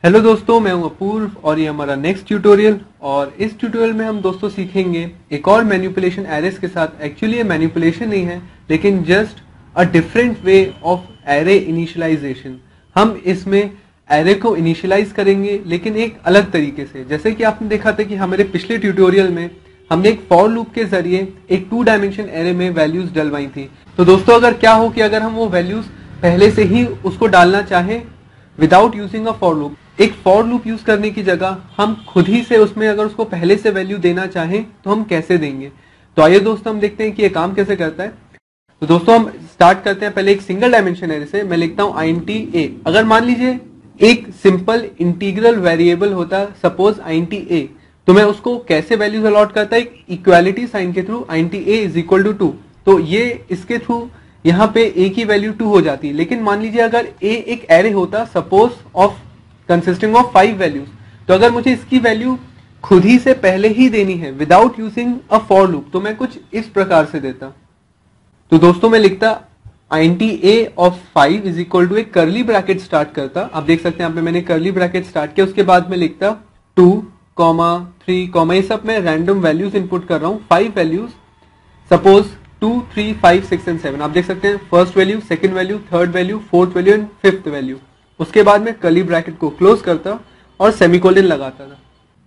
Hello दोस्तों, मैं हूं अपूर्व और ये हमारा नेक्स्ट ट्यूटोरियल। और इस ट्यूटोरियल में हम दोस्तों सीखेंगे एक और मैनिपुलेशन एरेस के साथ। एक्चुअली ये मैनिपुलेशन नहीं है, लेकिन just a different way of array initialization. हम इसमें एरे को इनिशियलाइज करेंगे, लेकिन एक अलग तरीके से। जैसे कि आपने देखा था कि हमारे पिछले ट्यूटोरियल में हमने एक फॉर लूप के जरिए एक 2 डायमेंशन एरे में वैल्यूज डलवाई थी। तो दोस्तों अगर क्या हो कि अगर हम वो वैल्यूज पहले से ही उसको डालना चाहें without using a for loop, एक फॉर लूप यूज करने की जगह हम खुद ही से उसमें अगर उसको पहले से वैल्यू देना चाहें तो हम कैसे देंगे। तो आइए दोस्तों हम देखते हैं कि ये काम कैसे करता है। तो दोस्तों हम स्टार्ट करते हैं पहले एक सिंगल डायमेंशन एरे से। मैं लिखता हूं int a। अगर मान लीजिए एक सिंपल इंटीग्रल वेरिएबल होता, सपोज int a, तो मैं उसको कैसे वैल्यूज अलॉट करता है, एक इक्वालिटी साइन के थ्रू int a is equal to 2। तो ये इसके थ्रू यहाँ पे a की वैल्यू 2 हो जाती है। लेकिन मान लीजिए अगर a एक एरे होता suppose of consisting of 5 values, तो अगर मुझे इसकी वैल्यू खुद ही से पहले ही देनी है without using a for loop, तो मैं कुछ इस प्रकार से देता। तो दोस्तों मैं लिखता int a of 5 is equal to एक कर्ली ब्रैकेट स्टार्ट करता। आप देख सकते हैं यहाँ पे मैंने कर्ली ब्रैकेट स्टार्ट किया। उसके बाद में लिखता 2, 3, ये सब मैं रैंडम वैल्यूज इनपुट कर रहा हूँ, 5 वैल्यूज, सपोज 2, 3, 5, 6 एंड 7। आप देख सकते हैं first value, second value, third value, fourth value and fifth value. उसके बाद में कर्ली ब्रैकेट को क्लोज करता और सेमीकोलन लगाता था।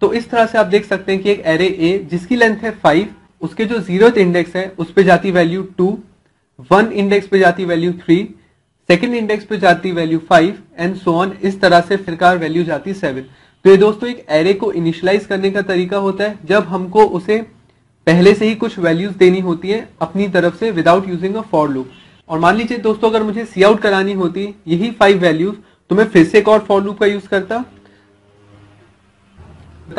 तो इस तरह से आप देख सकते हैं कि एक एरे A जिसकी लेंथ है 5, उसके जो 0th इंडेक्स है उस पे जाती वैल्यू 2, 1 इंडेक्स पे जाती वैल्यू 3, सेकंड इंडेक्स पे जाती वैल्यू 5 एंड सो ऑन। इस तरह से फिर वैल्यू जाती 7। तो ये दोस्तों एक एरे को इनिशियलाइज करने का तरीका होता है, जब हमको उसे पहले से ही कुछ वैल्यूज देनी होती है अपनी तरफ से without using a for loop. और मान लीजिए दोस्तों अगर मुझे सी आउट करानी होती यही 5 वैल्यूज, तो मैं फिर से एक और फॉर लूप का यूज करता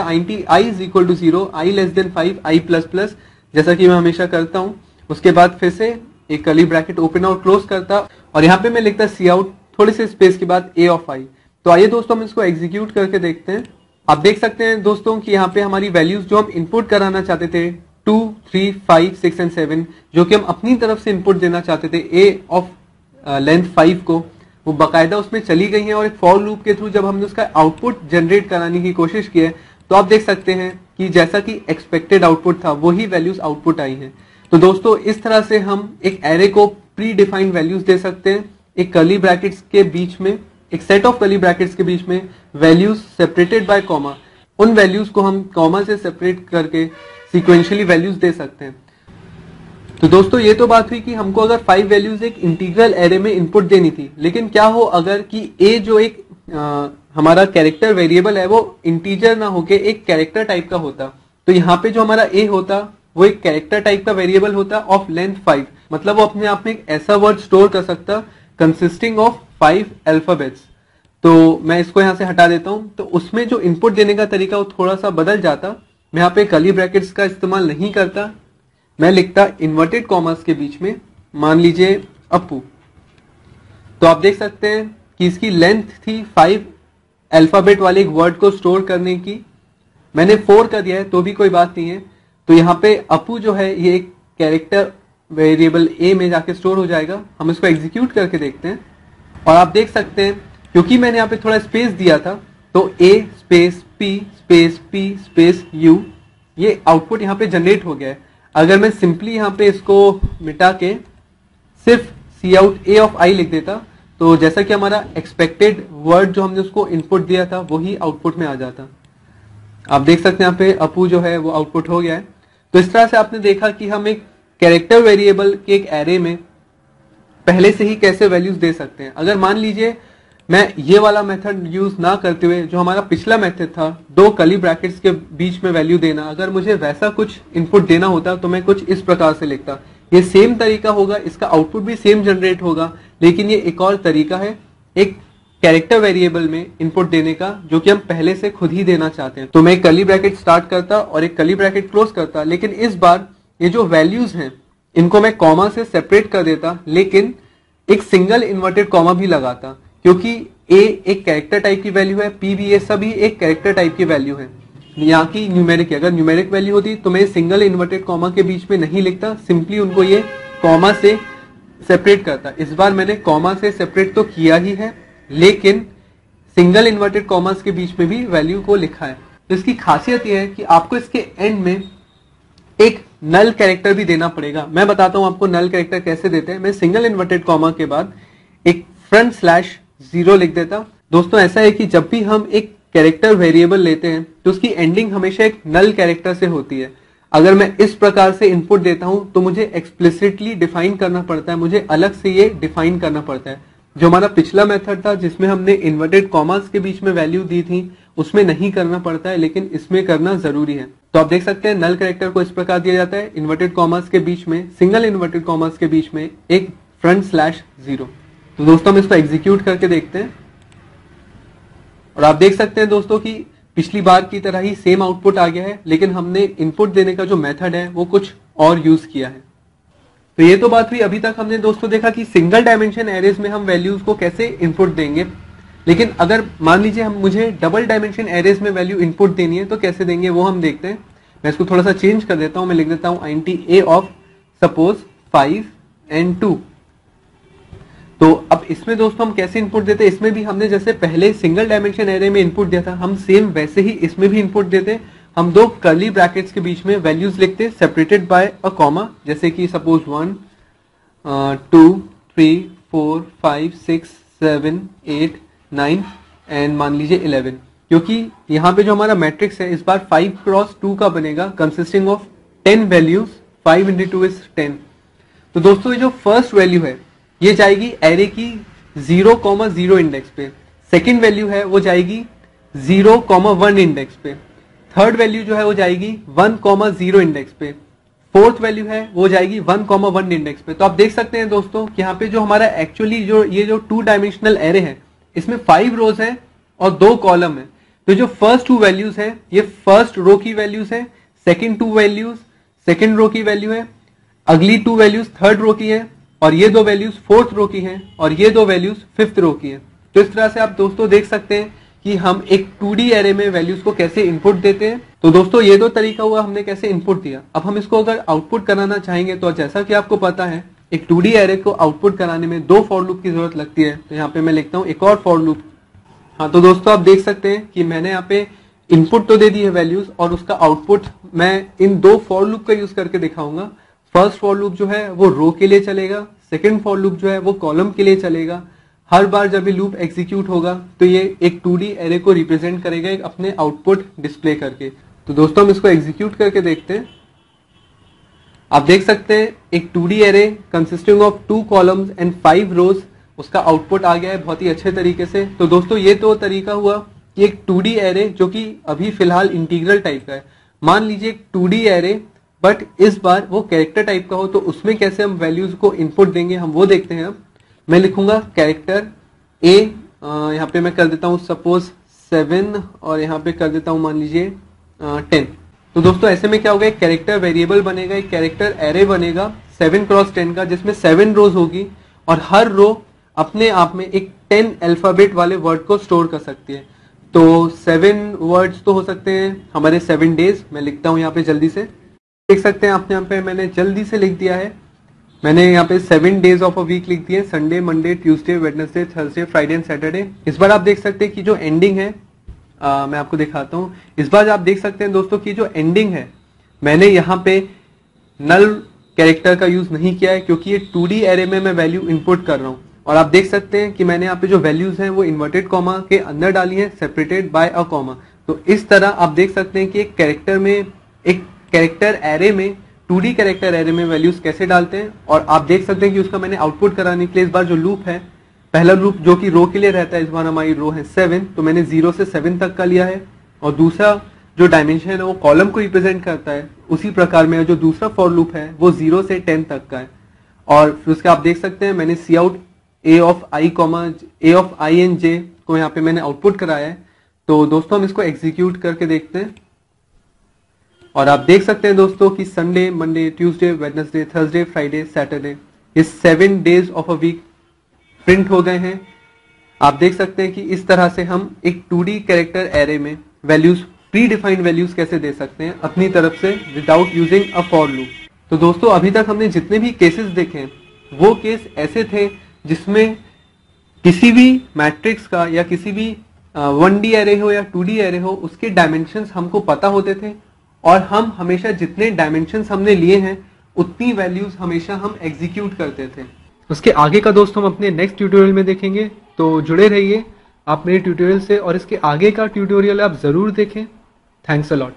int i is equal to 0, i less than 5, i plus plus, जैसा कि मैं हमेशा करता हूं। उसके बाद फिर से एक कर्ली ब्रैकेट ओपन और क्लोज करता और यहाँ पे मैं लिखता सी आउट, थोड़े से स्पेस के बाद a ऑफ i। तो आइए दोस्तों हम इसको एग्जीक्यूट करके देखते हैं। आप देख सकते हैं दोस्तों कि यहाँ पे हमारी वैल्यूज जो हम इनपुट कराना चाहते थे 2, 3, 5, 6 एंड 7, जो कि हम अपनी तरफ से इनपुट देना चाहते थे a ऑफ लेंथ 5 को, वो बाकायदा उसमें चली गई है। और एक फॉर लूप के थ्रू जब हमने उसका आउटपुट जनरेट कराने की कोशिश की है, तो आप देख सकते हैं कि जैसा कि एक्सपेक्टेड आउटपुट था वही वैल्यूज आउटपुट आई हैं। तो दोस्तों इस तरह से हम एक एरे को प्री डिफाइंड वैल्यूज दे सकते हैं। एक कर्ली ब्रैकेट्स के बीच में, एक सेट ऑफ कर्ली ब्रैकेट्स के बीच में वैल्यूज सेपरेटेड बाय कॉमा, उन वैल्यूज को हम कॉमा से सेपरेट करके सीक्वेंशियली वैल्यूज दे सकते हैं। तो दोस्तों ये तो बात हुई कि हमको अगर 5 वैल्यूज एक इंटीग्रल एरे में इनपुट देनी थी। लेकिन क्या हो अगर कि a जो एक हमारा कैरेक्टर वेरिएबल है वो इंटीजर ना होके एक कैरेक्टर टाइप का होता। तो यहाँ पे जो हमारा a होता वो एक कैरेक्टर टाइप का वेरिएबल होता ऑफ लेंथ 5। मतलब वो अपने आप में एक ऐसा वर्ड स्टोर कर सकता कंसिस्टिंग ऑफ 5 अल्फाबेट्स। तो मैं इसको यहाँ से हटा देता हूँ। तो उसमें जो इनपुट देने का तरीका वो थोड़ा सा बदल जाता। मैं यहाँ पे कर्ली ब्रैकेट्स का इस्तेमाल नहीं करता, मैं लिखता इन्वर्टेड कॉमर्स के बीच में, मान लीजिए अपू। तो आप देख सकते हैं कि इसकी लेंथ थी 5 अल्फाबेट वाले एक वर्ड को स्टोर करने की। मैंने 4 कर दिया है तो भी कोई बात नहीं है। तो यहाँ पे अपू जो है ये एक कैरेक्टर वेरिएबल a में जाके स्टोर हो जाएगा। हम इसको एग्जीक्यूट करके देखते हैं और आप देख सकते हैं क्योंकि मैंने यहाँ पे थोड़ा स्पेस दिया था, तो a space p space p space u, ये आउटपुट यहाँ पे जनरेट हो गया है। अगर मैं सिंपली यहाँ पे इसको मिटा के सिर्फ सी आउट a ऑफ i लिख देता, तो जैसा कि हमारा एक्सपेक्टेड वर्ड जो हमने उसको इनपुट दिया था वही आउटपुट में आ जाता। आप देख सकते हैं यहाँ पे अपू जो है वो आउटपुट हो गया है। तो इस तरह से आपने देखा कि हम एक कैरेक्टर वेरिएबल के एक एरे में पहले से ही कैसे वैल्यूज दे सकते हैं। अगर मान लीजिए मैं ये वाला मेथड यूज ना करते हुए जो हमारा पिछला मेथड था 2 कर्ली ब्रैकेट्स के बीच में वैल्यू देना, अगर मुझे वैसा कुछ इनपुट देना होता तो मैं कुछ इस प्रकार से लिखता। ये सेम तरीका होगा, इसका आउटपुट भी सेम जनरेट होगा, लेकिन ये एक और तरीका है एक कैरेक्टर वेरिएबल में इनपुट देने का जो कि हम पहले से खुद ही देना चाहते हैं। तो मैं एक कर्ली ब्रैकेट स्टार्ट करता और एक कर्ली ब्रैकेट क्लोज करता, लेकिन इस बार ये जो वैल्यूज हैं इनको मैं कॉमा से सेपरेट कर देता, लेकिन एक सिंगल इन्वर्टेड कॉमा भी लगाता, क्योंकि a एक कैरेक्टर टाइप की वैल्यू है, p भी, ये सभी एक कैरेक्टर टाइप की वैल्यू है। यहाँ की न्यूमेरिक, अगर न्यूमेरिक वैल्यू होती तो मैं सिंगल इन्वर्टेड कॉमा के बीच में नहीं लिखता, सिंपली उनको ये कॉमा से सेपरेट करता। इस बार मैंने कॉमा से सेपरेट तो किया ही है, लेकिन सिंगल इन्वर्टेड कॉमास के बीच में भी वैल्यू को लिखा है। तो इसकी खासियत यह है कि आपको इसके एंड में एक नल कैरेक्टर भी देना पड़ेगा। मैं बताता हूं आपको नल कैरेक्टर कैसे देते हैं। मैं सिंगल इन्वर्टेड कॉमा के बाद एक फ्रंट स्लैश 0 लिख देता हूं। दोस्तों ऐसा है कि जब भी हम एक कैरेक्टर वेरिएबल लेते हैं तो उसकी एंडिंग हमेशा एक नल कैरेक्टर से होती है। अगर मैं इस प्रकार से इनपुट देता हूं तो मुझे एक्सप्लिसिटली डिफाइन करना पड़ता है, मुझे अलग से ये डिफाइन करना पड़ता है। जो हमारा पिछला मेथड था जिसमें हमने इन्वर्टेड कॉमास के बीच में वैल्यू दी थी उसमें नहीं करना पड़ता है, लेकिन इसमें करना जरूरी है। तो आप देख सकते हैं नल कैरेक्टर को इस प्रकार दिया जाता है, इन्वर्टेड कॉमास के बीच में, सिंगल इन्वर्टेड कॉमास के बीच में एक फ्रंट स्लैश 0। तो दोस्तों हम इसको एग्जीक्यूट करके देखते हैं और आप देख सकते हैं दोस्तों कि पिछली बार की तरह ही सेम आउटपुट आ गया है, लेकिन हमने इनपुट देने का जो मेथड है वो कुछ और यूज किया है। तो ये तो बात हुई, अभी तक हमने दोस्तों देखा कि सिंगल डायमेंशन एरेज में हम वैल्यूज को कैसे इनपुट देंगे। लेकिन अगर मान लीजिए हम मुझे डबल डायमेंशन एरेज में वैल्यू इनपुट देनी है तो कैसे देंगे वो हम देखते हैं। मैं इसको थोड़ा सा चेंज कर देता हूं, मैं लिख देता हूं int a of suppose 5 and 2। तो अब इसमें दोस्तों हम कैसे इनपुट देते हैं, इसमें भी हमने जैसे पहले सिंगल डायमेंशन एरे में इनपुट दिया था हम सेम वैसे ही इसमें भी इनपुट देते हैं। हम दो कर्ली ब्रैकेट्स के बीच में वैल्यूज लिखते हैं सेपरेटेड बाय अ कॉमा, जैसे कि सपोज 1 2 3 4 5 6 7 8 9 एंड मान लीजिए 11, क्योंकि यहाँ पे जो हमारा मैट्रिक्स है इस बार 5 क्रॉस 2 का बनेगा consisting of 10 values, 5 into 2 is 10। तो दोस्तों ये जो फर्स्ट वैल्यू है ये जाएगी एरे की 0,0 इंडेक्स पे, सेकंड वैल्यू है वो जाएगी 0,1 इंडेक्स पे, थर्ड वैल्यू जो है वो जाएगी 1,0 इंडेक्स पे, फोर्थ वैल्यू है वो जाएगी 1,1 इंडेक्स पे। तो आप देख सकते हैं दोस्तों कि यहाँ पे जो हमारा एक्चुअली ये जो 2 डायमेंशनल एरे है इसमें 5 रोज है और 2 कॉलम है। तो जो फर्स्ट 2 वैल्यूज है ये फर्स्ट रो की वैल्यूज है, सेकंड 2 वैल्यूज सेकंड रो की वैल्यू है, अगली 2 वैल्यूज थर्ड रो की है और ये 2 वैल्यूज फोर्थ रो की हैं और ये 2 वैल्यूज फिफ्थ रो की हैं। तो इस तरह से आप दोस्तों देख सकते हैं कि हम एक 2D एरे में वैल्यूज को कैसे इनपुट देते हैं। तो दोस्तों ये तो तरीका हुआ हमने कैसे इनपुट दिया। अब हम इसको अगर आउटपुट कराना चाहेंगे तो जैसा कि आपको पता है एक 2D एरे को आउटपुट कराने में 2 फॉर लूप की जरूरत लगती है। तो यहाँ पे मैं लिखता हूँ एक और फॉर लूप। हाँ तो दोस्तों आप देख सकते हैं कि मैंने यहाँ पे इनपुट तो दे दी है वैल्यूज और उसका आउटपुट मैं इन 2 फॉर लूप का यूज करके दिखाऊंगा। फर्स्ट फॉर लूप जो है वो रो के लिए चलेगा, सेकंड फॉर लूप जो है वो कॉलम के लिए चलेगा। हर बार जब ये लूप एग्जीक्यूट होगा तो ये एक 2D एरे को रिप्रेजेंट करेगा एक अपने आउटपुट डिस्प्ले करके। तो दोस्तों हम इसको एग्जीक्यूट करके देखते हैं। आप देख सकते हैं एक 2D array consisting of 2 columns and 5 रोज, उसका आउटपुट आ गया है बहुत ही अच्छे तरीके से। तो दोस्तों ये तो तरीका हुआ कि एक 2D एरे जो कि अभी फिलहाल इंटीग्रल टाइप का है। मान लीजिए एक 2D एरे बट इस बार वो कैरेक्टर टाइप का हो तो उसमें कैसे हम वैल्यूज को इनपुट देंगे हम वो देखते हैं। अब मैं लिखूंगा कैरेक्टर ए, यहाँ पे मैं कर देता हूँ सपोज 7 और यहाँ पे कर देता हूँ मान लीजिए 10। तो दोस्तों ऐसे में क्या होगा, एक कैरेक्टर वेरिएबल बनेगा, एक कैरेक्टर एरे बनेगा 7x10 का, जिसमें 7 रोज होगी और हर रो अपने आप में एक 10 अल्फाबेट वाले वर्ड को स्टोर कर सकती है। तो 7 वर्ड्स तो हो सकते हैं हमारे 7 डेज। मैं लिखता हूँ यहाँ पे जल्दी से, देख सकते हैं आपने यहाँ पे मैंने जल्दी से लिख दिया है। मैंने यहाँ पे 7 डेज ऑफ अ वीक लिख दिए, Sunday Monday Tuesday Wednesday Thursday Friday and Saturday. इस बार आप देख सकते हैं कि जो एंडिंग है मैं आपको दिखाता हूँ। इस बार आप देख सकते हैं दोस्तों की जो एंडिंग है मैंने यहाँ पे नल कैरेक्टर का यूज नहीं किया है क्योंकि ये 2D एरे में मैं वैल्यू इनपुट कर रहा हूँ। और आप देख सकते हैं कि मैंने यहाँ पे जो वैल्यूज हैं वो इन्वर्टेड कॉमा के अंदर डाली है सेपरेटेड बाय अ कॉमा। तो इस तरह आप देख सकते हैं कि एक कैरेक्टर में एक कैरेक्टर एरे में 2D कैरेक्टर एरे में वैल्यूज कैसे डालते हैं। और आप देख सकते हैं कि उसका मैंने आउटपुट कराने के लिए इस बार जो लूप है, पहला लूप जो कि रो के लिए रहता है, इस बार हमारी रो है 7, तो मैंने 0 से 7 तक का लिया है। और दूसरा जो डायमेंशन है वो कॉलम को रिप्रेजेंट करता है, उसी प्रकार में जो दूसरा फॉर लूप है वो 0 से 10 तक का है। और फिर उसके आप देख सकते हैं मैंने C out A of I and J को यहाँ पे मैंने आउटपुट कराया है। तो दोस्तों हम इसको एग्जीक्यूट करके देखते हैं और आप देख सकते हैं दोस्तों कि Sunday Monday Tuesday Wednesday Thursday Friday Saturday ये 7 days of a week print हो गए हैं। आप देख सकते हैं कि इस तरह से हम एक 2D कैरेक्टर एरे में वैल्यूज प्री डिफाइंड वैल्यूज कैसे दे सकते हैं अपनी तरफ से without using a for loop. तो दोस्तों अभी तक हमने जितने भी केसेस देखे वो केस ऐसे थे जिसमें किसी भी मैट्रिक्स का या किसी भी 1D एरे हो या 2D एरे हो, उसके डायमेंशंस हमको पता होते थे और हम हमेशा जितने डायमेंशंस हमने लिए हैं उतनी वैल्यूज हमेशा हम एग्जीक्यूट करते थे। उसके आगे का दोस्त हम अपने नेक्स्ट ट्यूटोरियल में देखेंगे, तो जुड़े रहिए आप मेरे ट्यूटोरियल से और इसके आगे का ट्यूटोरियल आप जरूर देखें। Thanks a lot.